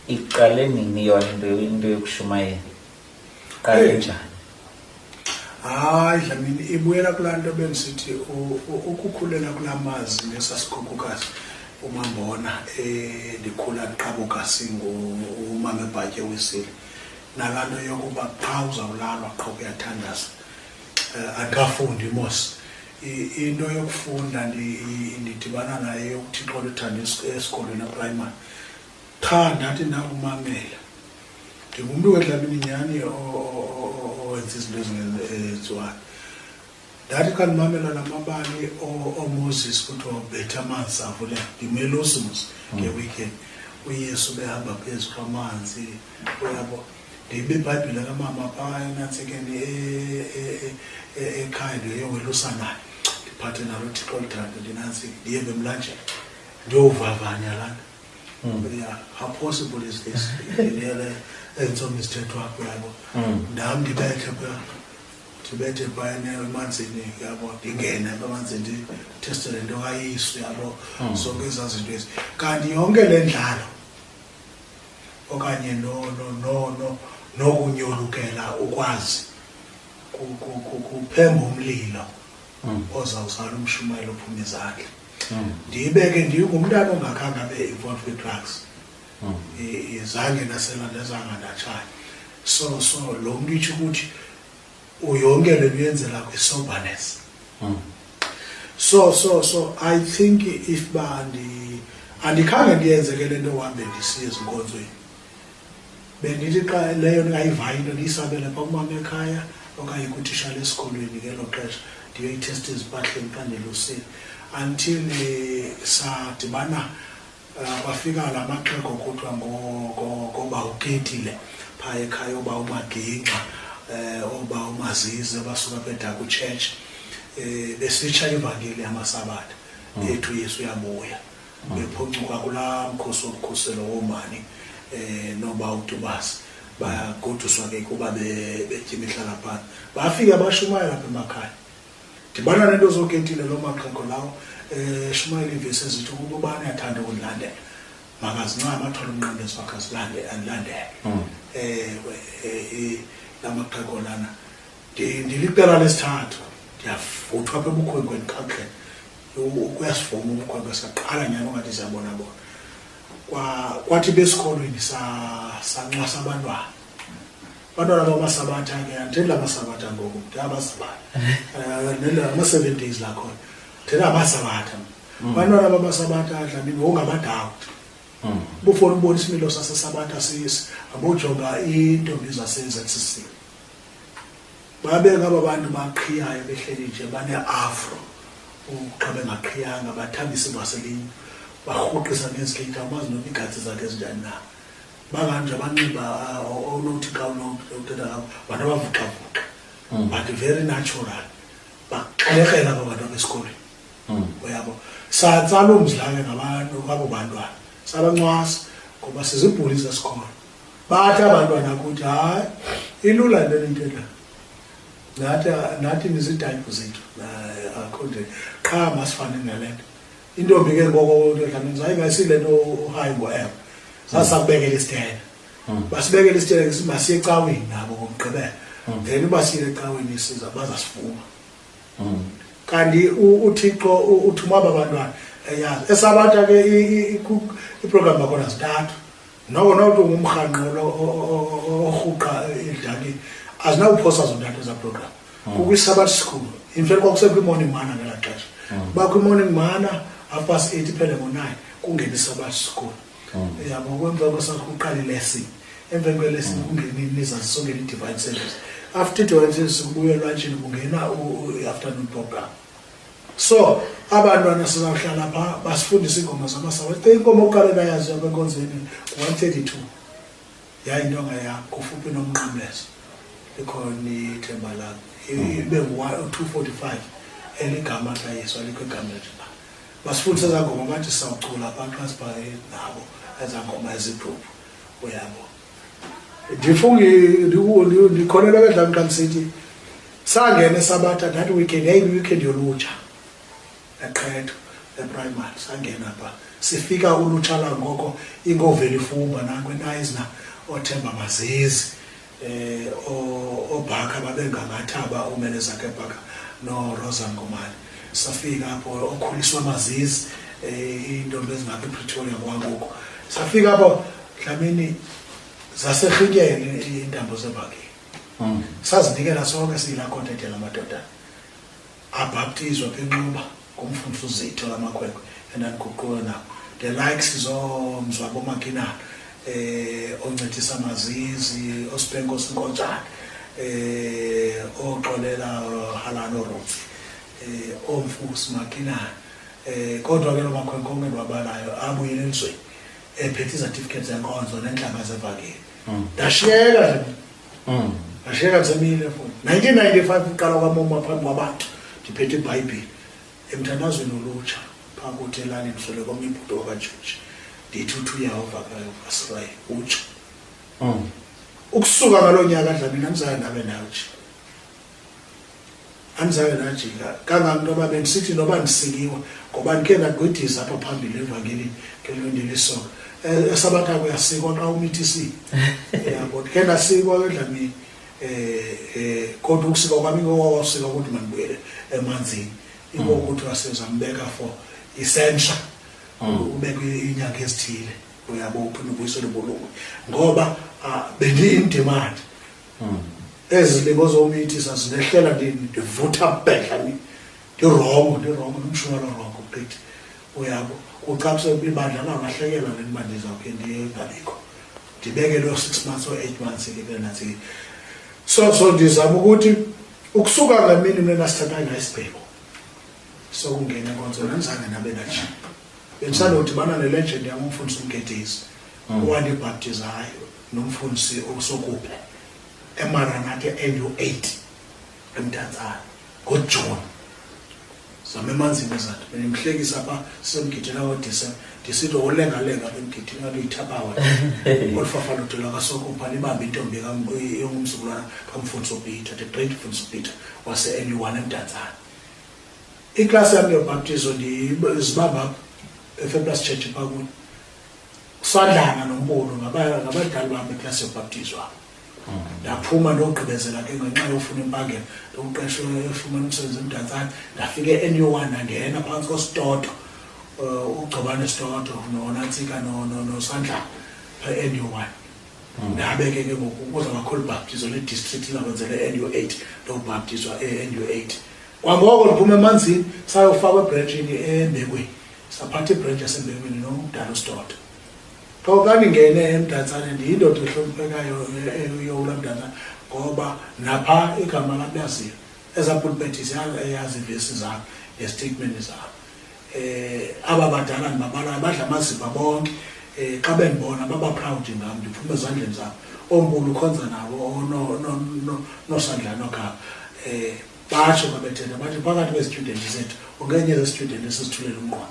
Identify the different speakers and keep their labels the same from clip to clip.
Speaker 1: iqale nini yona into yokushumayela qale njani?
Speaker 2: Hayi Dlamini ibuyela kulanto benisithi ukukhulela kulamazi lesasikhukhukazi uMambona ndikhula Qabukasi ngumama eBhatye wesile nalanto yokuba pha uzawulalwa qha kuyathandaza akafundi mos into yokufunda ndidibana naye uThixo luthanda esikolweni eprimary qha ndathi ndakumamela ndingumuntu weDlamini nyani owenza izinto ezingenziwayo ndathi kandimamela namabali oMoses kuthiwa ubetha amanzi avule ndimelosimus ngeweekend uYesu behamba phezu kwamanzi uyabo ndibe iBhayibhile kamama phaa enantsikeni ekhaya ndiyowelusa naye ndiphathe nalo uThixo luthando ndinantsika ndihambe emlanjeni ndiyovavanya lana how possible is this enzomi isithetho wakho yabo nam ndibethe phayana emanzini yabo ndingene emanzini ndithestele into kaYesu yabo zonke ezaa zinto ezi kanti yonke le ndlalo okanye nokunyolukela ukwazi kuphemba umlilo ozawuzala umshumayelo ophuma izandla ndiyibeke ndingumntana ongakhange abe involved with drugs izange nasela ndezanga ndatshaya so lo mntu itsho ukuthi uyonke le nto uyenzela kwi-soberness so I think if andikhange ndiyenze ke le nto uhambe ndisiye ezinkonzweni bendithi xa leyo ndingayivayo into ndiyisabele phaa kumama ekhaya okanye kutitshala esikolweni ngelo xesha ndiyoyithesta ezimpahleni xa ndilusile until sadibana kwafika la maxhego kuthiwa ngoba uketile phaa ekhaya oba uMaginxa oba uMazize basuka beDaku Church besitsha ivangeli amasabatha ethu Yesu uyabuya bephoncuka kulaa mkhosi wokukhuselo womani noba uDubasi bagoduswa ke kuba betya imihlala phantsi bafika bashumayela lapha emakhaya ndibana nento zoketile loo maxhego lawo shumayela iivesi ezithi ukuba ubani uyathanda ukundilandela makazincame athole umnqandezi wakhe andilandele la maxhego lana ndiliqela lesithathu ndiyavuthwa apha ebukhwenkweni kakuhle kuyasivuma ubukhwenkwe saqala nyani ongathi siyabona kwathi besikolweni sancwasa abantwana bamasabatha ke anditheni la masabatha ngoku ndiyabasabatha ama-70s lakhona thina amasabatha abantwana bamasabatha Dlamini ngokungabadawuti bufuna ubona isimilo sasesabatha abojonga iintombi zase-ZCC babeka aba bantu baqhiyayo behleli nje bane-afro xa bengaqhiyanga bathambisa ingwaselinye barhuqisa ngezikhetha amazi noma igatsi zakhe ezinjani na banganje banxiba onothi xa unothetha ngabo bantu abavuxavuxa but very natural baxelekela aba bantu abesikolweni uyabo satsala umdlalo ngabantu abo bantwana sabancwasa ngoba sizibhuli zesikolo bathi abantwana ukuthi hayi ilula le nto nathi nizidayiphu zethu akhonde qha masifane nale nto intombi ke ngoko Dlamini zayingasile nto uhayi ngo-M sasakubekela isitena basibekela isitena masiye ecaweni nabo ngomgqibelo then basiyile ecaweni siza bazasifuma kanti uThixo uthuma aba bantwana yazi esabatha ke iprogram yakhona zithathu noko nokuthi ungumrhanqo orhuqa edlakini azinawuphosa zontathu eza program kukwi-Sabbath school in fact kwakusekho i-morning mana ngelaa xesha bakho i-morning mana 8:30 iphele ngo-9 kungena i-Sabbath school yabo kwemva kwesakho uqala ilesson emveni kwelesson kungeniniza sisongela i-divine service after i-divine service kubuye elwantshini kungena i-afternoon program so abantwana sizawuhlala phaa basifundisa iingoma zamasabatha inkomo oqale nayazi apha enkonzweni 132 yayintonga yakho kufuphi nomnqamlezo ikhona ithemba lakho ibe 2:45 eligama kaYesu alikho igama lethu basifundisa ezaa ngoma bathi sawucula phaa xa sibhaye nabo ezaa ngoma ezigroup uyabo ndikholelwa ke Dlamini xa ndisithi sangena esabatha that weekend yayiyi-weekend yolutsha eqhetho eprimary sangena pha sifika ulutsha langoko ingoveli fumba nankwenayizina othemba mazizi obhaka babengangathaba umeleza ke bhaka no Rosa Ngomane safika apho okhuliswa mazizi intombi ezingapha ePretoria kwangoku safika apho Dlamini zasehlityele intambo zebhakeni sazinikela sonke siyila content yalamadoda abhaptizwa ngenxuba ngumfundisi uZitho lamakhwekhwe endaniguquka nawo the likes zomzwabo Makinana oncedisa mazizi ospenko Sinkontshane oxolela Halano Roots omfusi Makinana kodwa ke lo makhwekhwe onke wabalayo abuyele elizweni ephethe certificates zenkonzo nenhlanga zevakeli ndashiyeka ndashiyeka msemile futhi 1995 uqala kwamoma phambi kwabantu ndiphethe iBhayibheli emthandazweni olutsha phambi kothelani ndisole komnye ibhudo kaJuji ndithi uthu Yehova kaYisrael utsho ukusuka ngaloo nyaka Dlamini andizayo nabe nawe nje andizayo najika kangangoba bendisithi noba ndisikiwe ngoba ndike ndagqidisa apha phambili evangeli ngelondeliso esabatha kuyasikwa xa umithisi yabo ndike ndasikwa ke Dlamini kodwa ukusika kwami ngowawusika ukuthi mandibuyele emanzini ingo ukuthi wasezambeka for essential ubeke inyanga ezithile uyabo uphinde ubuyisele ubulungu ngoba bendiyindemand ezilebo zomithisa zinehlela ndivutha bhedla ndirongo nomshwana rongo phethe uyabo ucapse ibandla lahlekela lenibandiza ke ndiyengabikho ndibeke lo 6 months or 8 months ke nathi so ndizama ukuthi ukusuka ngamini mina sithatha isibheko so kungena konzo nanzange nabe nathi bensana udibana nelegend yamumfundisi uMketezi owandibhaptizayo nomfundisi osokuphe eMaranatha NU8 eMtanzania ngoJune zame emanzini ezathi benimhlekisa apha semgidela ngoDisemba ndisithi olengalenga bemgidini aluyithabawa olufafana uthola kasokupha libambe intombi yomzukulwana kamfundisi uPeter the great mfundisi uPeter wase NU1 eMtanzania iklasi yami yobhaptizo ndizibamba eFirst Church ePhakuni sadlana nombulo ngabadala bami iklasi yobhaptizo ndaphuma ndogqibezela ke ngenxa yofuna impangelo ndoqeshwe efumana umsebenzi eMtanzania ndafike eNU1 ngena phansi koSitoto ugcobane Sitoto noNansika noSandla eNU1 ndabeke ke ngokuza kakhulu baptizo le district lakwenzele eNU8 ndobhaptizwa eNU8 kwangoko liphuma emanzini sayofaka ebranchini eMbekweni saphatha ibranch yaseMbekweni nomdala uSitoto Phokani ngene eMtanzania ndiyindoda ehloniphekayo yokulandana ngoba napha igama labayaziyo ezapulpit yazi verses zabo nestatement zabo aba badala nibabala badla amazipha bonke xa benibona baba proud ngami ndiphuma ezandleni zabo ombulu ukhonza nabo no Sandla noKhaba basho babethetha bathi phakathi kwezistudents zethu ungenye zestudent esisithulela umqondo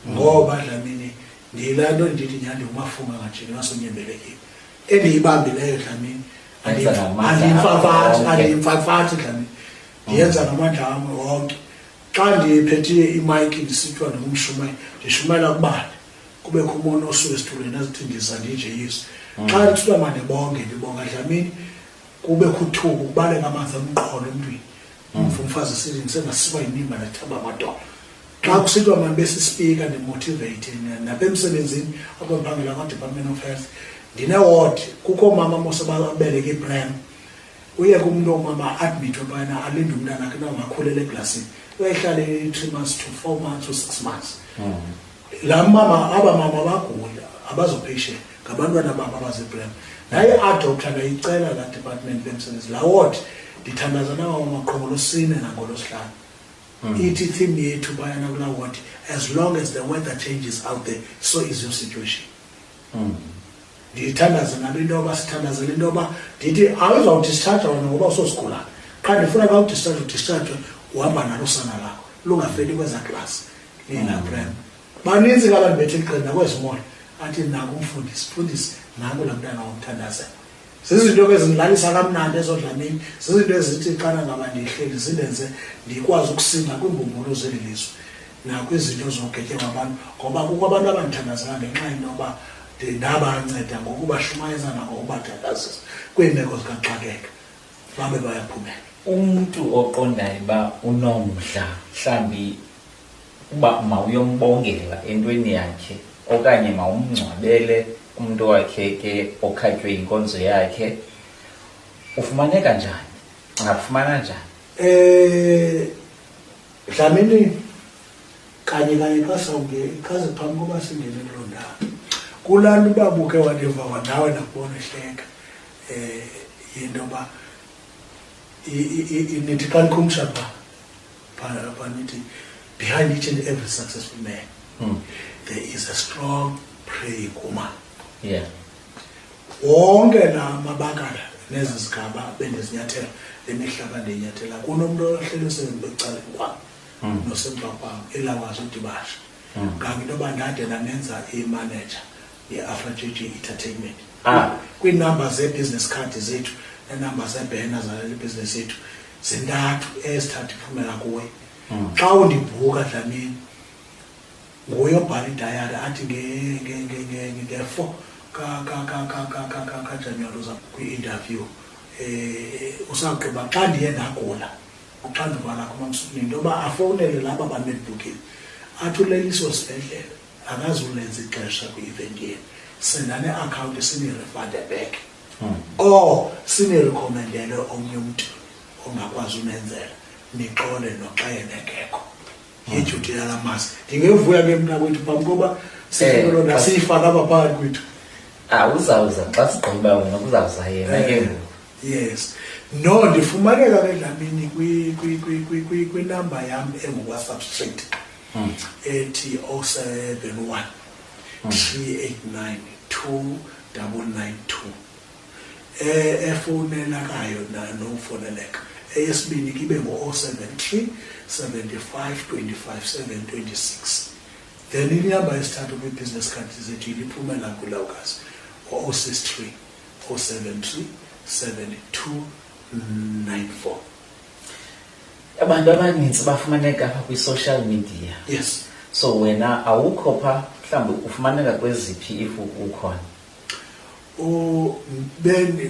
Speaker 2: ngoba Dlamini ndilando ndithi nyandi umafunga ngajini ngasonyembelekile endiyibambileyo Dlamini andimfafathi Dlamini ndiyenza ngamandla ami wonke xa ndiphethe imic ndisithiwa ngumshumayeli ndishumayela kubani kubekho umuntu osuke esithulweni azithindisa ndije yiso xa ndithiwa mandibonge ndibonga Dlamini kubekho uthuku kubaleka amanzi emqolo emntwini umfazi sithi ngisengasikwa yinimba nethaba amadoda xa kusithiwa manje besispeaker ndimotivate napemsebenzini abaphangela kwaDepartment of Health ndine-ward kukho mama mosebabeleke iPrem uye kumuntu omama admit obana alinde umntana akhe nangakhulele eglasini uyahlala 3 months to 4 months to 6 months la mama abamama bagula abazopatient ngabantwana babo abazePrem naye adopter ngayicela la department bemsebenzi la ward ndithandaza nawo amaqholo sine nangolosihlanu ithi theme yethu bayana kula ward as long as the weather changes out there so is your situation ndithandaza nabinto abasithandazela into yoba ndithi awuzawudischarge wena ngoba usosigula qha ndifuna ka udischarge uhamba nalo usana lakho lungafeli kweza class linaPrem baninzi ngabantu bethu iqina kwezimoto athi nako umfundisi nako la mntana womthandazela zizinto ezingilalisa kamnandi ezodlamini zizinto ezithi xana ngaba ndihleli zindenze ndikwazi ukusinda kwimbumbulu zelilizwe nakwizinto zogetye kwabantu ngoba kukho abantu abandithandazela ngenxa yento yoba ndabanceda ngokubashumayeza nangokubathakazisa kwiimeko zikaxakeka babe bayaphumela.
Speaker 1: Umuntu oqondayo uba unomdla mhlawumbi uba mawuyombongela entweni yakhe okanye mawumngcwabele umuntu wakhe ke okhatywe inkonzo yakhe, ufumaneka njani? Angafumana njani?
Speaker 2: Dlamini kanye khaze phambi koba singene kuloo ndawo kulaa nto uba buke wandeva nawe nakubona ehleka yinto yoba nithi xa nikhumsha pha nithi behind each and every successful man there is a strong praying woman.
Speaker 1: Yeah.
Speaker 2: Wonke la mabakala nezi zigaba bendizinyathela lemihlaba ndiyinyathela kunomntu ohleli usebecaleni kwam nosemva kwam elakwazi udibasha nganginto yoba ndade namenza imanager ye-Afra JJ Entertainment kwiinamba zee-business card zethu neenamba zeebhena zaleli business yethu zintathu ezithathu iphumela kuwe. Xa undibhuka Dlamini nguye obhala idayari athi nge-4 kaJanuwari uza kwi-interview usagqiba xa ndiye ndagula uxanduva lakho mamsukuni into yoba afowunele laba banedibhukile athi uleliso sibhedlele akazulenza ixesha kwi-event yeni, sendane account sinirefande back or sinirekhomendele omnye umntu ongakwazi umenzela nixole noxa yena engekho. Yiduty yala masi ndingevuya ke mna kwethu phambi koba sifike lona siyifaka apha phakathi kwethu.
Speaker 1: Uzawuza xa sigqiba wena kuzawuza yena ke ngoku.
Speaker 2: Yes. No, ndifumaneka ke Dlamini kwinamba yam engu-WhatsApp straight ethi 071 389 2992 efowunelakayo nofoneleka. Eyesibini kibe ngo-073 75 25 726. Then inamba yesithathu kwi-business card zethu iliphumela kulawukazi 063 073 7294.
Speaker 1: Abantu abaninzi bafumaneka apha kwi-social media.
Speaker 2: Yes.
Speaker 1: So wena awukho pha mhlawumbi ufumaneka kweziphi if ukhona?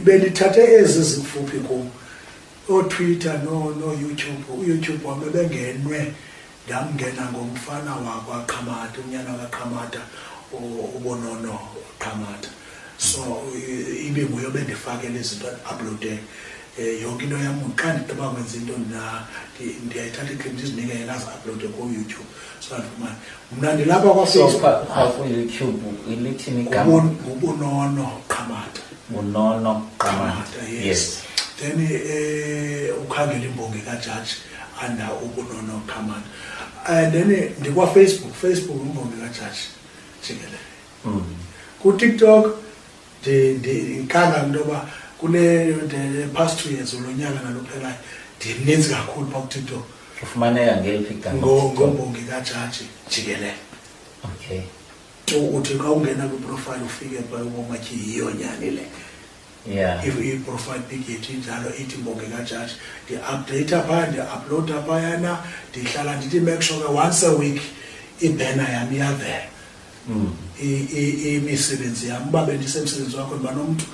Speaker 2: Bendithathe ezi zikufuphi kum ooTwitter no-YouTube. uYouTube wam ebengenwe ndamngena ngomfana wakwaQamata, unyana kaQamata, uBonono Qamata. So ibe nguye bendifakele izinto uploade yonke into yam xa ndigqiba kwenza into ndiyayithatha iklip ndizinike yena zi-uploade ku-YouTube. So andifumane mna ndilapha
Speaker 1: kwaFacebook ilithini igama?
Speaker 2: uBonono Qamata.
Speaker 1: Bonono Qamata.
Speaker 2: Yes. Then ukhangela imbongi kaJaji under uBonono Qamata. And then ndikwaFacebook imbongi kaJaji jikelele. Ku-TikTok ndikhanga into yoba the past 2 years olonyaka nalophelayo ndininzi kakhulu phaa ku-TikTok.
Speaker 1: Ufumaneka ngeliphi igama?
Speaker 2: Ngombongi kaJaji jikelele.
Speaker 1: Okay.
Speaker 2: Uthi xa ungena kwiprofile ufike phaa ubomathi yiyo nyani le.
Speaker 1: Yeah.
Speaker 2: I-profile pic yethu injalo ithi mbongi kaJaji ndi-update phaa ndi-uploada phayana ndihlala ndithi make sure once a week ibhena yam iyavela. Imisebenzi yam uba bendisemsebenzi wakho ndiba nomntu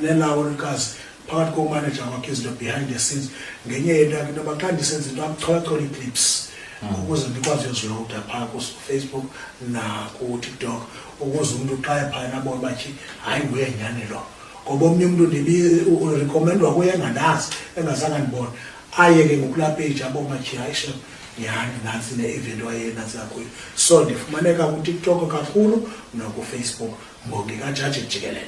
Speaker 2: nelawolikazi phakathi komanager wakho izinto behind the scenes ngenye yento yakhe into yoba xa ndisenza into amchola ii-clips ukuze ndikwazi uzilowuda phaa kuFacebook naku-TikTok ukuze umntu xa ephayana abone bathi hayi nguye nyani lo. Ngoba omnye umntu urekomendwa kuye engandazi engazange ndibone aye ke ngokulaa page abone bathi hayi shem nyhani nantsi ne-event wayenantsi kakhulu. So ndifumaneka ku-TikTok kakhulu nakuFacebook mbongi kaJaji jikelele.